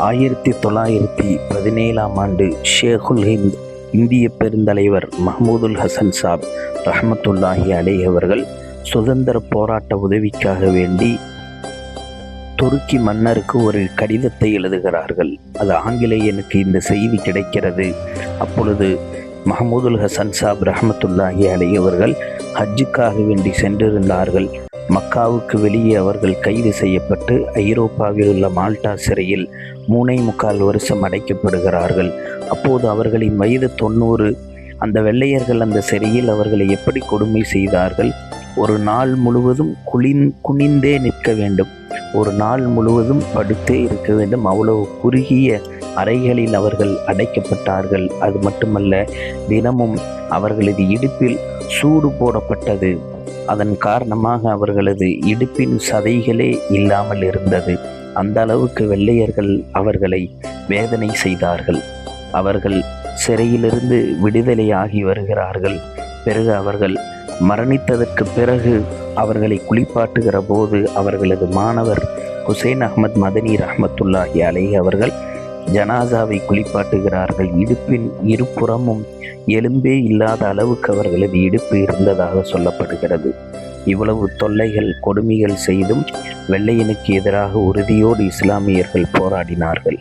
1917 ஆண்டு ஷேகுல் ஹிந்த் இந்திய பெருந்தலைவர் மஹ்மூதுல் ஹசன் சாப் ரஹ்மத்துல்லாஹி அலைஹி அவர்கள் சுதந்திர போராட்ட உதவிக்காக வேண்டி துருக்கி மன்னருக்கு ஒரு கடிதத்தை எழுதுகிறார்கள். அது ஆங்கிலேயனுக்கு இந்த செய்தி கிடைக்கிறது. அப்பொழுது மஹ்மூதுல் ஹசன் சாப் ரஹ்மத்துல்லாஹி அலைஹி அவர்கள் ஹஜ்ஜுக்காக வேண்டி சென்றிருந்தார்கள். மக்காவுக்கு வெளியே அவர்கள் கைது செய்யப்பட்டு ஐரோப்பாவில் உள்ள மால்டா சிறையில் 3.25 வருஷம் அடைக்கப்படுகிறார்கள். அப்போது அவர்களின் வயது 90. அந்த வெள்ளையர்கள் அந்த சிறையில் அவர்களை எப்படி கொடுமை செய்தார்கள். ஒரு நாள் முழுவதும் குனிந்தே நிற்க வேண்டும், ஒரு நாள் முழுவதும் படுத்தே இருக்க வேண்டும். அவ்வளவு குறுகிய அறைகளில் அவர்கள் அடைக்கப்பட்டார்கள். அது மட்டுமல்ல, தினமும் அவர்களது இடுப்பில் சூடு போடப்பட்டது. அதன் காரணமாக அவர்களது இடுப்பின் சதைகளே இல்லாமல் இருந்தது. அந்த அளவுக்கு வெள்ளையர்கள் அவர்களை வேதனை செய்தார்கள். அவர்கள் சிறையிலிருந்து விடுதலையாகி வருகிறார்கள். பிறகு அவர்கள் மரணித்ததற்கு பிறகு அவர்களை குளிப்பாட்டுகிற போது அவர்களது மாணவர் ஹுசைன் அஹ்மத் மதனி ரஹ்மத்துல்லாஹி அலைஹி அவர்கள் ஜனாசாவை குளிப்பாட்டுகிறார்கள். இடுப்பின் இருபுறமும் எலும்பே இல்லாத அளவுக்கு அவர்களது இடுப்பு இருந்ததாக சொல்லப்படுகிறது. இவ்வளவு தொல்லைகள் கொடுமைகள் செய்தும் வெள்ளையனுக்கு எதிராக உறுதியோடு இஸ்லாமியர்கள் போராடினார்கள்.